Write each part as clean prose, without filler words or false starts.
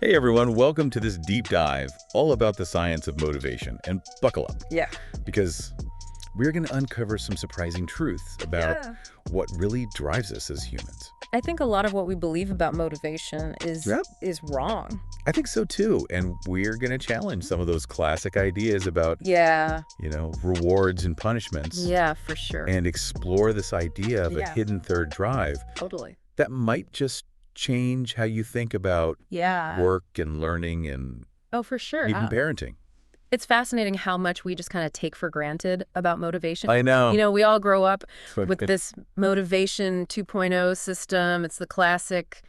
Hey everyone, welcome to this deep dive all about the science of motivation. And buckle up, Yeah. because we're going to uncover some surprising truths about what really drives us as humans. I think a lot of what we believe about motivation is Yep. is wrong. I think so too. And we're going to challenge some of those classic ideas about, Yeah. rewards and punishments. Yeah, for sure. And explore this idea of a hidden third drive Totally. that might just change how you think about Yeah. work and learning and Oh, for sure. even parenting. It's fascinating how much we just kind of take for granted about motivation. I know. We all grow up But with this motivation 2.0 system. It's the classic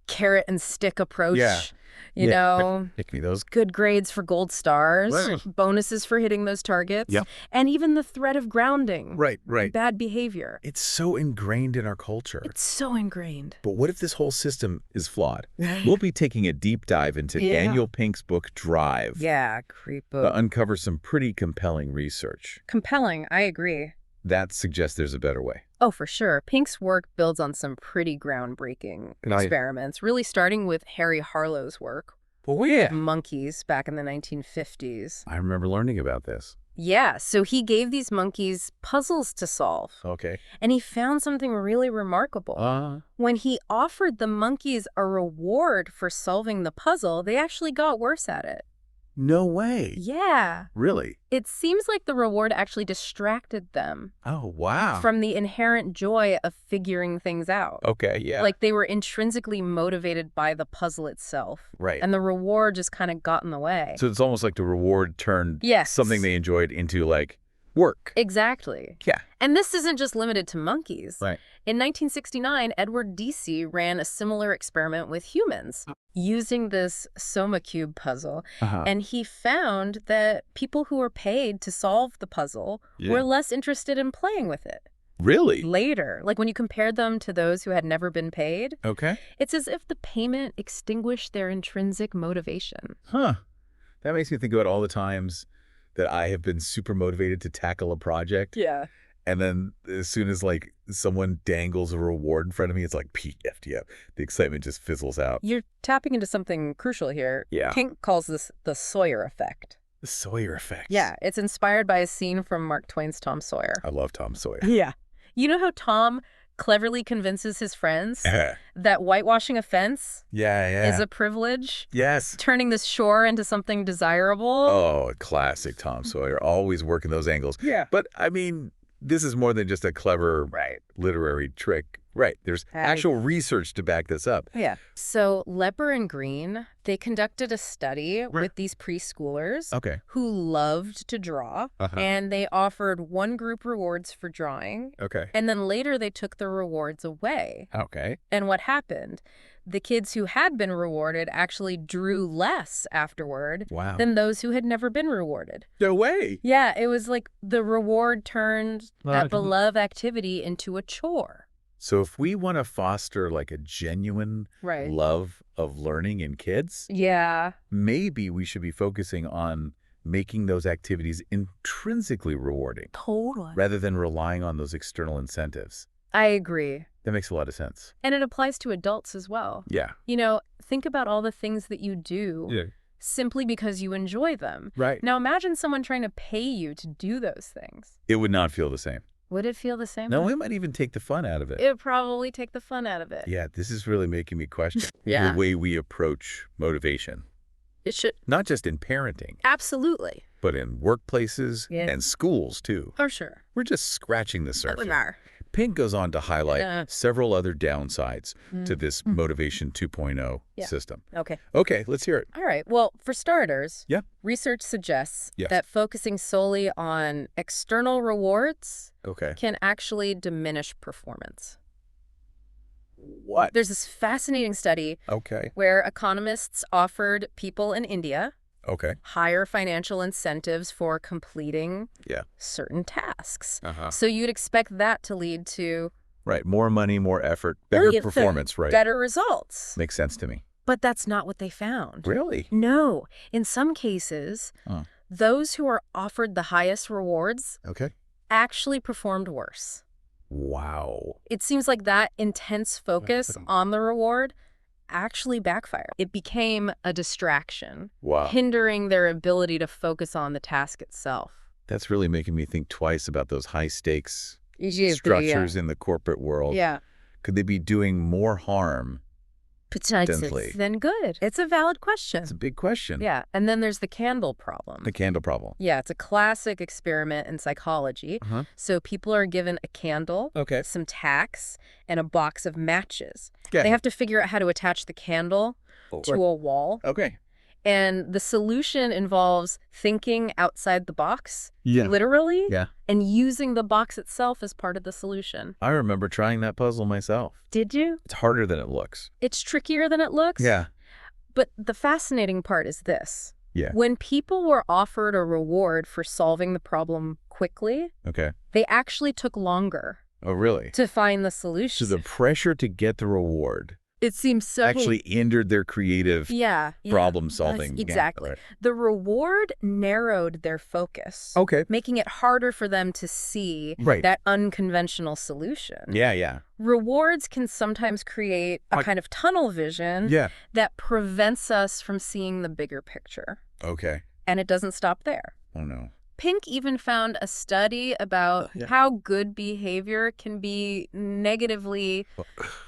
carrot and stick approach. Pick me those. Good grades for gold stars, bonuses for hitting those targets, and even the threat of grounding. Right. Bad behavior. It's so ingrained in our culture. It's so ingrained. But what if this whole system is flawed? We'll be taking a deep dive into Daniel Pink's book, Drive. Yeah, creep To uncover some pretty compelling research compelling, I agree. that suggests there's a better way. Oh, for sure. Pink's work builds on some pretty groundbreaking experiments, really starting with Harry Harlow's work. Monkeys back in the 1950s. I remember learning about this. Yeah, so he gave these monkeys puzzles to solve. Okay. And he found something really remarkable. When he offered the monkeys a reward for solving the puzzle, they actually got worse at it. No way. Yeah. Really? It seems like the reward actually distracted them Oh, wow. from the inherent joy of figuring things out. Okay, yeah. Like they were intrinsically motivated by the puzzle itself. Right. And the reward just kind of got in the way. So it's almost like the reward turned Yes. something they enjoyed into, like, work. Exactly. Yeah. And this isn't just limited to monkeys. Right. In 1969, Edward Deci ran a similar experiment with humans using this Soma cube puzzle. And he found that people who were paid to solve the puzzle were less interested in playing with it. Really? Later, like when you compared them to those who had never been paid, Okay. it's as if the payment extinguished their intrinsic motivation. Huh. That makes me think about all the times that I have been super motivated to tackle a project. Yeah. And then as soon as, like, someone dangles a reward in front of me, it's like, PFTF. The excitement just fizzles out. You're tapping into something crucial here. Yeah. Pink calls this the Sawyer effect. The Sawyer effect. Yeah, it's inspired by a scene from Mark Twain's Tom Sawyer. I love Tom Sawyer. Yeah. You know how Tom cleverly convinces his friends that whitewashing a fence is a privilege? Yes. Turning this shore into something desirable? Oh, classic Tom Sawyer. Always working those angles. Yeah. But, I mean, this is more than just a clever literary trick. Right. There's actual research to back this up. Yeah. So Lepper and Green, they conducted a study with these preschoolers who loved to draw. And they offered one group rewards for drawing. Okay. And then later they took the rewards away. Okay. And what happened? The kids who had been rewarded actually drew less afterward than those who had never been rewarded. No way. Yeah, it was like the reward turned that beloved activity into a chore. So if we want to foster, like, a genuine love of learning in kids, maybe we should be focusing on making those activities intrinsically rewarding. Totally. Rather than relying on those external incentives. I agree. That makes a lot of sense. And it applies to adults as well. Yeah. Think about all the things that you do simply because you enjoy them. Right. Now imagine someone trying to pay you to do those things. It would not feel the same. Would it feel the same? No, it might even take the fun out of it. It would probably take the fun out of it. Yeah, this is really making me question the way we approach motivation. It should. Not just in parenting. Absolutely. But in workplaces and schools, too. For sure. We're just scratching the surface. We are. Pink goes on to highlight several other downsides to this Motivation 2.0 system. Okay, let's hear it. All right. Well, for starters, research suggests that focusing solely on external rewards can actually diminish performance. What? There's this fascinating study where economists offered people in India higher financial incentives for completing certain tasks. So you'd expect that to lead to... more money, more effort, better performance, better results. Makes sense to me. But that's not what they found. Really? No. In some cases, those who are offered the highest rewards actually performed worse. Wow. It seems like that intense focus on the reward actually backfired. It became a distraction, Wow. hindering their ability to focus on the task itself. That's really making me think twice about those high-stakes Yeah. structures in the corporate world. Yeah. Could they be doing more harm potentially than good? It's a valid question. It's a big question. Yeah. And then there's the candle problem. The candle problem. Yeah, it's a classic experiment in psychology. So people are given a candle, some tacks, and a box of matches. Okay. They have to figure out how to attach the candle to a wall. Okay. And the solution involves thinking outside the box, literally, and using the box itself as part of the solution. I remember trying that puzzle myself. Did you? It's harder than it looks. It's trickier than it looks? Yeah. But the fascinating part is this. Yeah. When people were offered a reward for solving the problem quickly, they actually took longer. Oh, really? To find the solution. So the pressure to get the reward it seems so actually hindered their creative problem solving. Exactly. The reward narrowed their focus. Making it harder for them to see that unconventional solution. Yeah. Rewards can sometimes create a kind of tunnel vision that prevents us from seeing the bigger picture. And it doesn't stop there. Oh, no. Pink even found a study about how good behavior can be negatively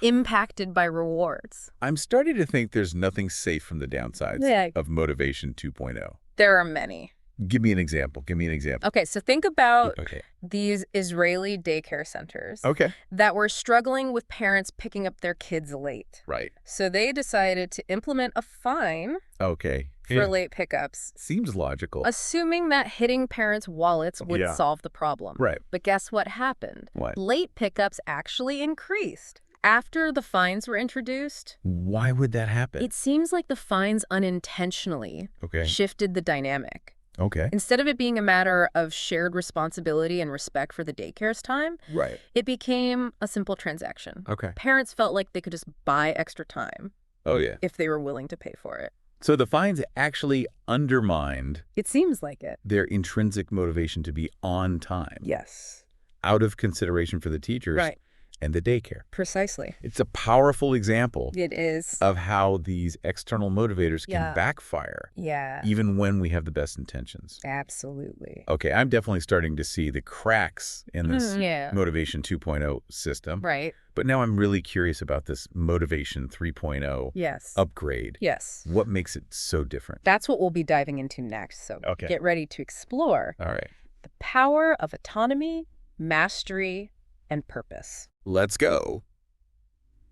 impacted by rewards. I'm starting to think there's nothing safe from the downsides of Motivation 2.0. There are many. Give me an example. Okay, so think about these Israeli daycare centers that were struggling with parents picking up their kids late. So they decided to implement a fine for late pickups. Seems logical. Assuming that hitting parents' wallets would solve the problem. But guess what happened? Late pickups actually increased. After the fines were introduced. Why would that happen? It seems like the fines unintentionally shifted the dynamic. Instead of it being a matter of shared responsibility and respect for the daycare's time, it became a simple transaction. Parents felt like they could just buy extra time if they were willing to pay for it. So the fines actually undermined it seems like it. Their intrinsic motivation to be on time. Yes. Out of consideration for the teachers and the daycare. Precisely. It's a powerful example. It is. Of how these external motivators can backfire. Even when we have the best intentions. Absolutely. Okay, I'm definitely starting to see the cracks in this Motivation 2.0 system. But now I'm really curious about this Motivation 3.0 upgrade. What makes it so different? That's what we'll be diving into next. So get ready to explore. All right. The power of autonomy, mastery, and purpose. Let's go.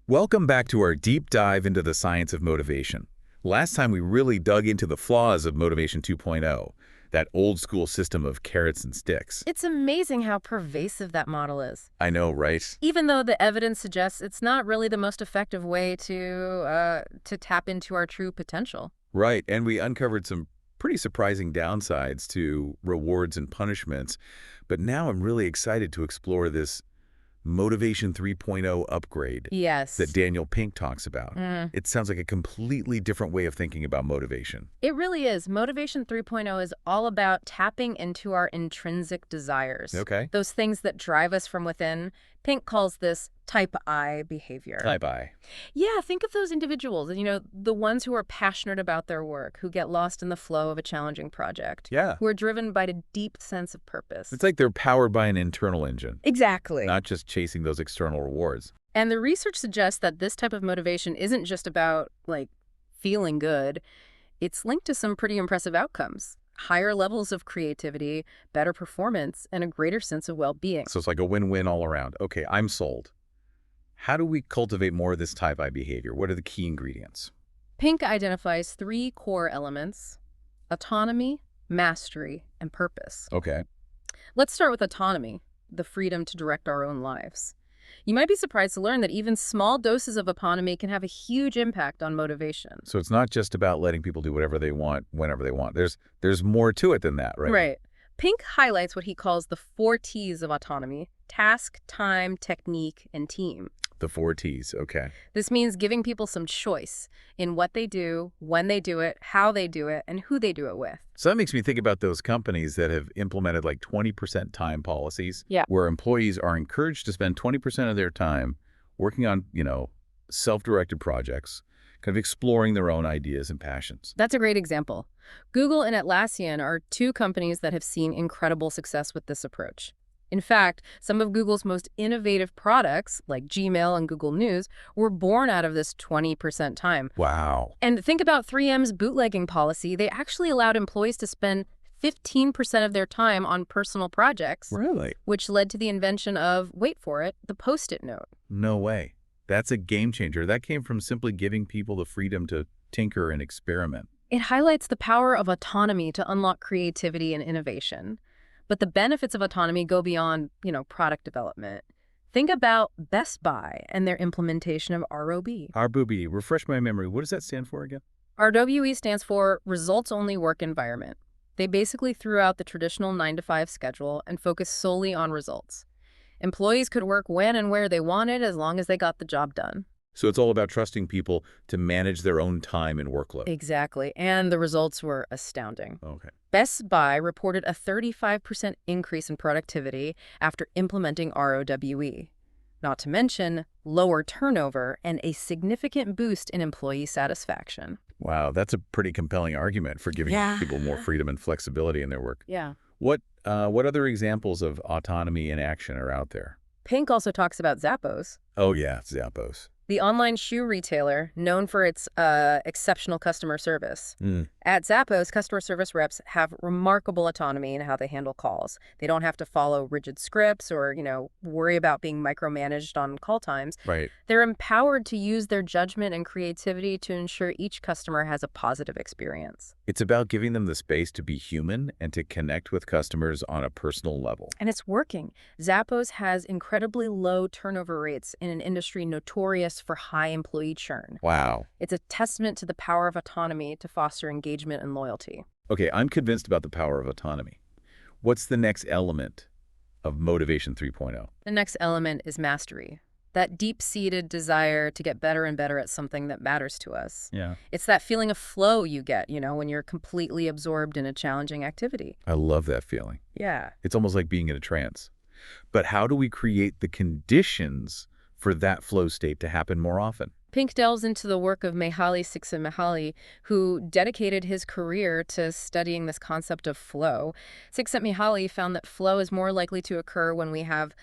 Welcome back to our deep dive into the science of motivation. Last time we really dug into the flaws of Motivation 2.0, that old school system of carrots and sticks. It's amazing how pervasive that model is. I know, right? Even though the evidence suggests it's not really the most effective way to tap into our true potential. Right, and we uncovered some pretty surprising downsides to rewards and punishments. But now I'm really excited to explore this Motivation 3.0 upgrade that Daniel Pink talks about. It sounds like a completely different way of thinking about motivation. It really is. Motivation 3.0 is all about tapping into our intrinsic desires. Those things that drive us from within. Pink calls this type I behavior. Type I. Yeah, think of those individuals, the ones who are passionate about their work, who get lost in the flow of a challenging project. Who are driven by a deep sense of purpose. It's like they're powered by an internal engine. Exactly. Not just chasing those external rewards. And the research suggests that this type of motivation isn't just about, feeling good. It's linked to some pretty impressive outcomes. Higher levels of creativity, better performance, and a greater sense of well-being. So it's like a win-win all around. Okay, I'm sold. How do we cultivate more of this type I behavior? What are the key ingredients? Pink identifies 3 core elements: autonomy, mastery, and purpose. Let's start with autonomy, the freedom to direct our own lives. You might be surprised to learn that even small doses of autonomy can have a huge impact on motivation. So it's not just about letting people do whatever they want, whenever they want. There's more to it than that, right? Right. Pink highlights what he calls the 4 T's of autonomy: task, time, technique, and team. The 4 T's, okay. This means giving people some choice in what they do, when they do it, how they do it, and who they do it with. So that makes me think about those companies that have implemented 20% time policies, where employees are encouraged to spend 20% of their time working on, self-directed projects, kind of exploring their own ideas and passions. That's a great example. Google and Atlassian are two companies that have seen incredible success with this approach. In fact, some of Google's most innovative products, like Gmail and Google News, were born out of this 20% time. Wow. And think about 3M's bootlegging policy. They actually allowed employees to spend 15% of their time on personal projects. Really? Which led to the invention of, wait for it, the Post-it note. No way. That's a game changer. That came from simply giving people the freedom to tinker and experiment. It highlights the power of autonomy to unlock creativity and innovation. But the benefits of autonomy go beyond, product development. Think about Best Buy and their implementation of ROB. RBOB, refresh my memory. What does that stand for again? RWE stands for Results-Only Work Environment. They basically threw out the traditional 9-to-5 schedule and focused solely on results. Employees could work when and where they wanted as long as they got the job done. So it's all about trusting people to manage their own time and workload. Exactly. And the results were astounding. Okay. Best Buy reported a 35% increase in productivity after implementing ROWE. Not to mention lower turnover and a significant boost in employee satisfaction. Wow, that's a pretty compelling argument for giving people more freedom and flexibility in their work. Yeah. What other examples of autonomy in action are out there? Pink also talks about Zappos. Oh, yeah, Zappos. The online shoe retailer known for its exceptional customer service. At Zappos, customer service reps have remarkable autonomy in how they handle calls. They don't have to follow rigid scripts or, worry about being micromanaged on call times. Right. They're empowered to use their judgment and creativity to ensure each customer has a positive experience. It's about giving them the space to be human and to connect with customers on a personal level. And it's working. Zappos has incredibly low turnover rates in an industry notorious for high employee churn. Wow. It's a testament to the power of autonomy to foster engagement and loyalty. Okay, I'm convinced about the power of autonomy. What's the next element of Motivation 3.0? The next element is mastery. That deep-seated desire to get better and better at something that matters to us. Yeah. It's that feeling of flow you get, when you're completely absorbed in a challenging activity. I love that feeling. Yeah. It's almost like being in a trance. But how do we create the conditions for that flow state to happen more often? Pink delves into the work of Mihaly Csikszentmihalyi, who dedicated his career to studying this concept of flow. Csikszentmihalyi found that flow is more likely to occur when we have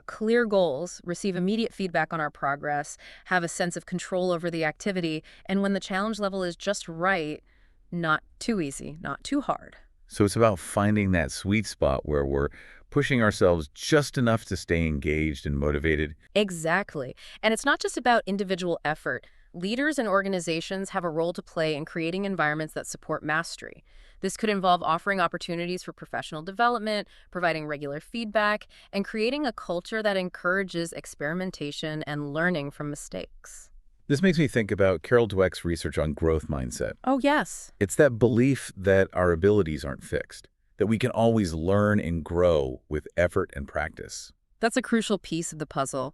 clear goals, receive immediate feedback on our progress, have a sense of control over the activity, and when the challenge level is just right, not too easy, not too hard. So it's about finding that sweet spot where we're pushing ourselves just enough to stay engaged and motivated. Exactly. And it's not just about individual effort. Leaders and organizations have a role to play in creating environments that support mastery. This could involve offering opportunities for professional development, providing regular feedback, and creating a culture that encourages experimentation and learning from mistakes. This makes me think about Carol Dweck's research on growth mindset. Oh, yes. It's that belief that our abilities aren't fixed, that we can always learn and grow with effort and practice. That's a crucial piece of the puzzle.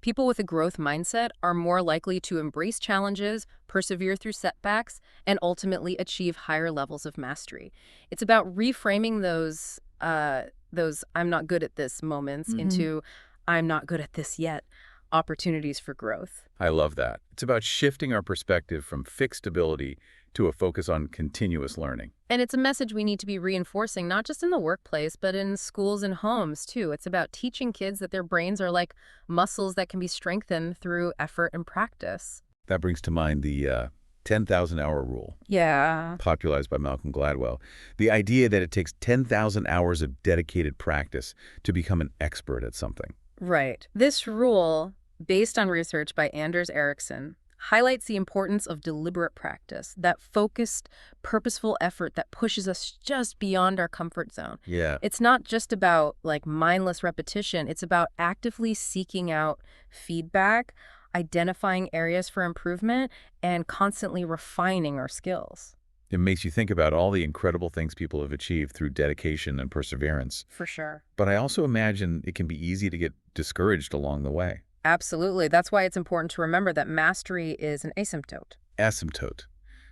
People with a growth mindset are more likely to embrace challenges, persevere through setbacks, and ultimately achieve higher levels of mastery. It's about reframing those I'm not good at this moments into I'm not good at this yet opportunities for growth. I love that. It's about shifting our perspective from fixed ability to a focus on continuous learning. And it's a message we need to be reinforcing, not just in the workplace, but in schools and homes, too. It's about teaching kids that their brains are like muscles that can be strengthened through effort and practice. That brings to mind the 10,000-hour rule. Yeah. Popularized by Malcolm Gladwell. The idea that it takes 10,000 hours of dedicated practice to become an expert at something. Right. This rule, based on research by Anders Ericsson, highlights the importance of deliberate practice, that focused, purposeful effort that pushes us just beyond our comfort zone. Yeah. It's not just about mindless repetition. It's about actively seeking out feedback, identifying areas for improvement, and constantly refining our skills. It makes you think about all the incredible things people have achieved through dedication and perseverance. For sure. But I also imagine it can be easy to get discouraged along the way. Absolutely. That's why it's important to remember that mastery is an asymptote. Asymptote.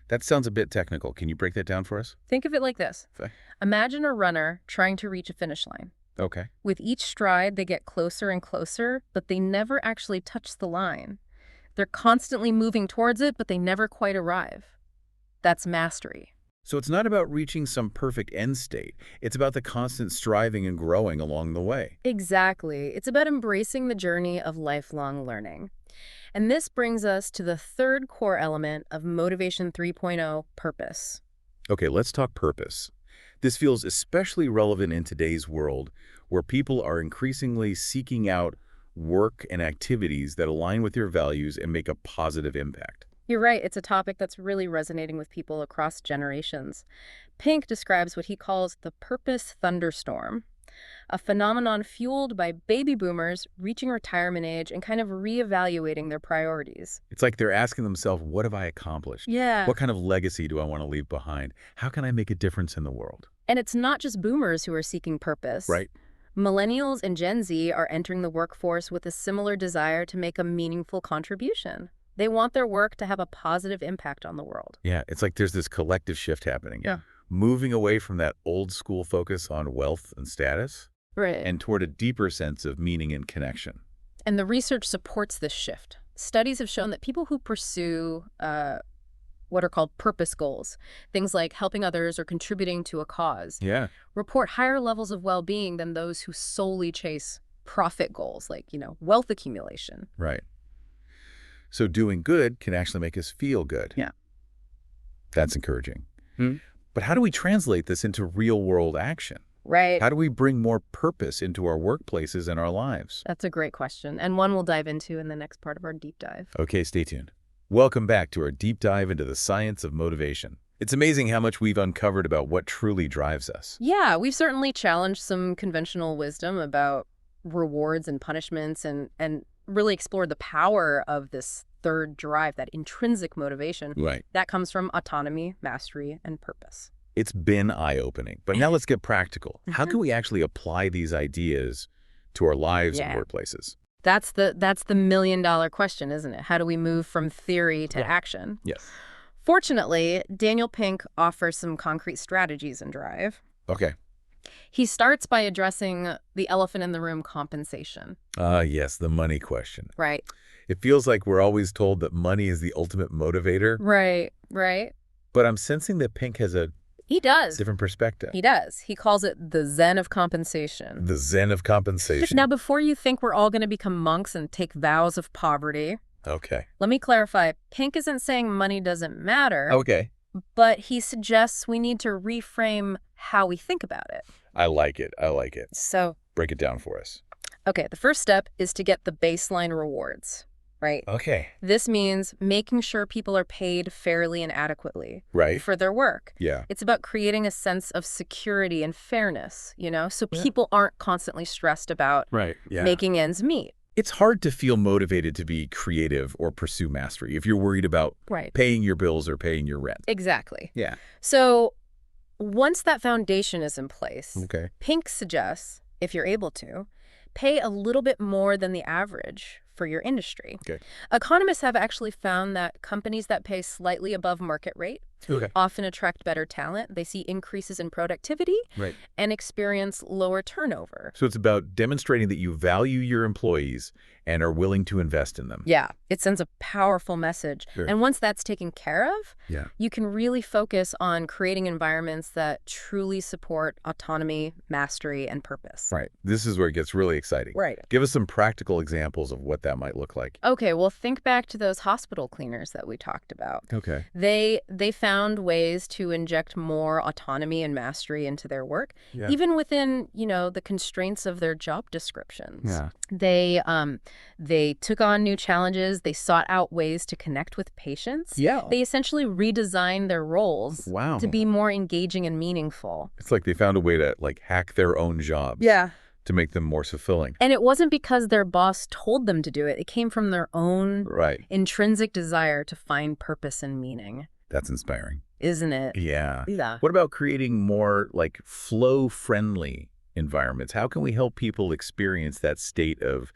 That sounds a bit technical. Can you break that down for us? Think of it like this. Okay. Imagine a runner trying to reach a finish line. Okay. With each stride, they get closer and closer, but they never actually touch the line. They're constantly moving towards it, but they never quite arrive. That's mastery. So it's not about reaching some perfect end state. It's about the constant striving and growing along the way. Exactly. It's about embracing the journey of lifelong learning. And this brings us to the third core element of Motivation 3.0, purpose. Okay, let's talk purpose. This feels especially relevant in today's world, where people are increasingly seeking out work and activities that align with their values and make a positive impact. You're right, it's a topic that's really resonating with people across generations. Pink describes what he calls the purpose thunderstorm, a phenomenon fueled by baby boomers reaching retirement age and kind of reevaluating their priorities. It's like they're asking themselves, what have I accomplished? Yeah. What kind of legacy do I want to leave behind? How can I make a difference in the world? And it's not just boomers who are seeking purpose. Right. Millennials and Gen Z are entering the workforce with a similar desire to make a meaningful contribution. They want their work to have a positive impact on the world. Yeah, it's like there's this collective shift happening. Yeah. Moving away from that old school focus on wealth and status. Right. And toward a deeper sense of meaning and connection. And the research supports this shift. Studies have shown that people who pursue what are called purpose goals, things like helping others or contributing to a cause, report higher levels of well-being than those who solely chase profit goals, like, wealth accumulation. Right. So doing good can actually make us feel good. Yeah. That's encouraging. But how do we translate this into real-world action? Right. How do we bring more purpose into our workplaces and our lives? That's a great question, and one we'll dive into in the next part of our deep dive. Okay, stay tuned. Welcome back to our deep dive into the science of motivation. It's amazing how much we've uncovered about what truly drives us. Yeah, we've certainly challenged some conventional wisdom about rewards and punishments and really explored the power of this third drive, that intrinsic motivation. Right. That comes from autonomy, mastery, and purpose. It's been eye-opening. But now let's get practical. How can we actually apply these ideas to our lives and workplaces? That's the million-dollar question, isn't it? How do we move from theory to action? Yes. Fortunately, Daniel Pink offers some concrete strategies in Drive. Okay. He starts by addressing the elephant in the room, compensation. Yes, the money question. Right. It feels like we're always told that money is the ultimate motivator. Right, right. But I'm sensing that Pink has a different perspective. He does. He calls it the Zen of compensation. The Zen of compensation. Now, before you think we're all going to become monks and take vows of poverty, okay, let me clarify. Pink isn't saying money doesn't matter. Okay. But he suggests we need to reframe how we think about it. I like it. I like it. So break it down for us. Okay, the first step is to get the baseline rewards, right? Okay. This means making sure people are paid fairly and adequately for their work. Yeah. It's about creating a sense of security and fairness, so people aren't constantly stressed about making ends meet. It's hard to feel motivated to be creative or pursue mastery if you're worried about paying your bills or paying your rent. Exactly. Yeah. So once that foundation is in place, Pink suggests, if you're able to, pay a little bit more than the average for your industry. Okay. Economists have actually found that companies that pay slightly above market rate often attract better talent. They see increases in productivity and experience lower turnover. So it's about demonstrating that you value your employees and are willing to invest in them. Yeah, it sends a powerful message. Sure. And once that's taken care of, yeah, you can really focus on creating environments that truly support autonomy, mastery, and purpose. Right. This is where it gets really exciting. Right. Give us some practical examples of what that might look like. Okay, well, think back to those hospital cleaners that we talked about. Okay. They found ways to inject more autonomy and mastery into their work, even within, the constraints of their job descriptions. Yeah. They took on new challenges. They sought out ways to connect with patients. Yeah. They essentially redesigned their roles Wow. to be more engaging and meaningful. It's like they found a way to hack their own jobs. Yeah. To make them more fulfilling. And it wasn't because their boss told them to do it. It came from their own intrinsic desire to find purpose and meaning. That's inspiring. Isn't it? Yeah. Yeah. What about creating more flow-friendly environments? How can we help people experience that state of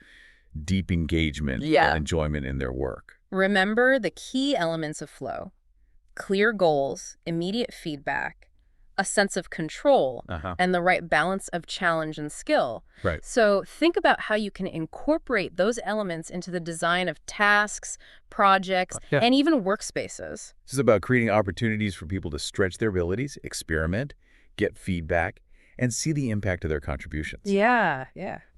deep engagement and enjoyment in their work? Remember the key elements of flow: clear goals, immediate feedback, a sense of control and the right balance of challenge and skill. Right. So think about how you can incorporate those elements into the design of tasks, projects, and even workspaces. This is about creating opportunities for people to stretch their abilities, experiment, get feedback, and see the impact of their contributions. Yeah.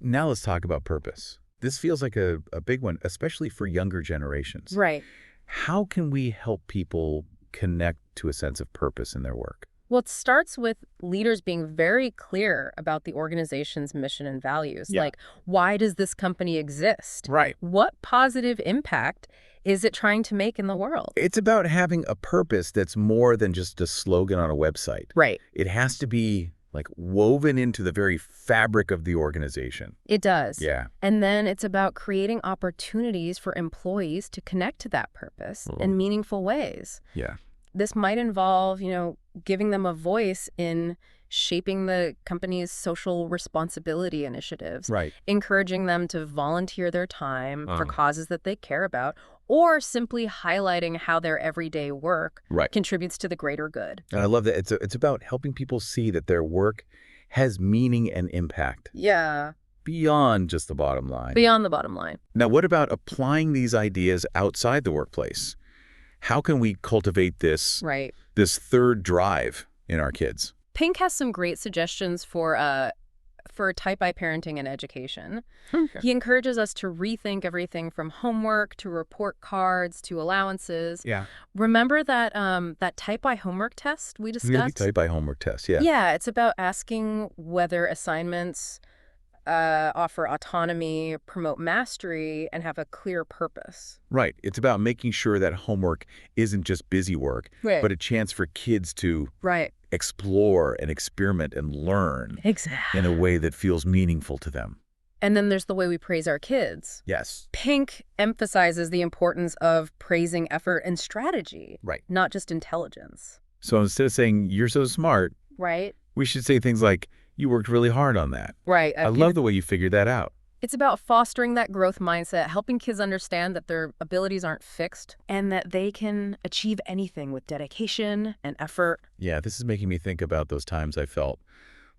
Now let's talk about purpose. This feels like a big one, especially for younger generations. Right. How can we help people connect to a sense of purpose in their work? Well, it starts with leaders being very clear about the organization's mission and values. Like, why does this company exist? Right. What positive impact is it trying to make in the world? It's about having a purpose that's more than just a slogan on a website. Right. It has to be like woven into the very fabric of the organization. It does. Yeah. And then it's about creating opportunities for employees to connect to that purpose in meaningful ways. Yeah. This might involve, giving them a voice in shaping the company's social responsibility initiatives, Right. encouraging them to volunteer their time for causes that they care about, or simply highlighting how their everyday work contributes to the greater good. And I love that. It's about helping people see that their work has meaning and impact. Yeah. Beyond just the bottom line. Beyond the bottom line. Now, what about applying these ideas outside the workplace? How can we cultivate this third drive in our kids? Pink has some great suggestions for type I parenting and education. Okay. He encourages us to rethink everything from homework to report cards to allowances. Yeah. Remember that that type I homework test we discussed? Type I homework test, yeah. Yeah, it's about asking whether assignments offer autonomy, promote mastery, and have a clear purpose. Right. It's about making sure that homework isn't just busy work, but a chance for kids to explore and experiment and learn in a way that feels meaningful to them. And then there's the way we praise our kids. Yes. Pink emphasizes the importance of praising effort and strategy, not just intelligence. So instead of saying, you're so smart, we should say things like, you worked really hard on that. Right. I love the way you figured that out. It's about fostering that growth mindset, helping kids understand that their abilities aren't fixed and that they can achieve anything with dedication and effort. Yeah, this is making me think about those times I felt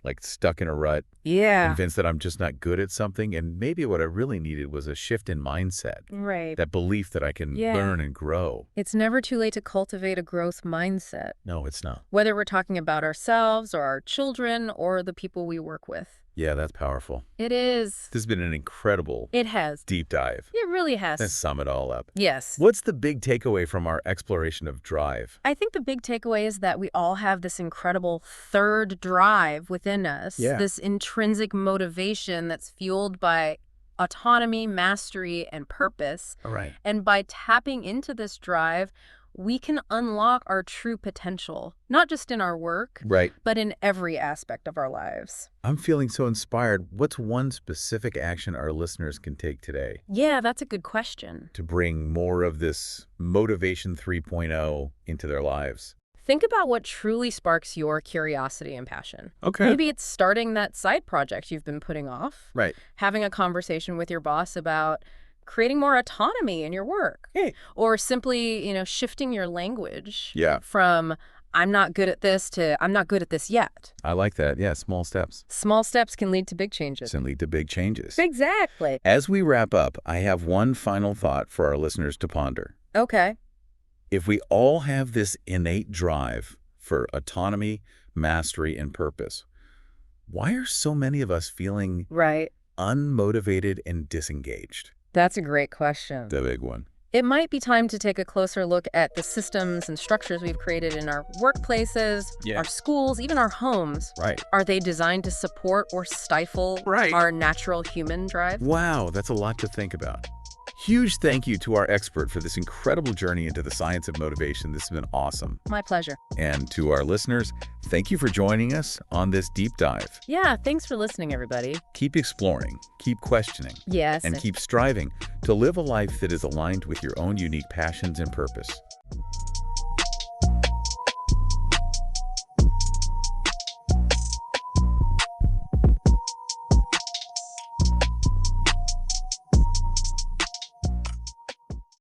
like stuck in a rut. Yeah. Convinced that I'm just not good at something. And maybe what I really needed was a shift in mindset. Right. That belief that I can learn and grow. It's never too late to cultivate a growth mindset. No, it's not. Whether we're talking about ourselves or our children or the people we work with. Yeah, that's powerful. It is. This has been an incredible deep dive. It really has. Let's sum it all up. Yes. What's the big takeaway from our exploration of drive? I think the big takeaway is that we all have this incredible third drive within us. Yeah. This intrinsic motivation that's fueled by autonomy, mastery, and purpose. All right. And by tapping into this drive, we can unlock our true potential, not just in our work, but in every aspect of our lives. I'm feeling so inspired. What's one specific action our listeners can take today? Yeah, that's a good question. To bring more of this motivation 3.0 into their lives. Think about what truly sparks your curiosity and passion. Okay. Maybe it's starting that side project you've been putting off. Right. Having a conversation with your boss about creating more autonomy in your work. Hey. Or simply, shifting your language from I'm not good at this to I'm not good at this yet. I like that. Yeah, small steps. Small steps can lead to big changes. Can lead to big changes. Exactly. As we wrap up, I have one final thought for our listeners to ponder. Okay. If we all have this innate drive for autonomy, mastery, and purpose, why are so many of us feeling unmotivated and disengaged? That's a great question. The big one. It might be time to take a closer look at the systems and structures we've created in our workplaces, our schools, even our homes. Right. Are they designed to support or stifle our natural human drive? Wow, that's a lot to think about. Huge thank you to our expert for this incredible journey into the science of motivation. This has been awesome. My pleasure. And to our listeners, thank you for joining us on this deep dive. Yeah, thanks for listening, everybody. Keep exploring, keep questioning, yes, and keep striving to live a life that is aligned with your own unique passions and purpose.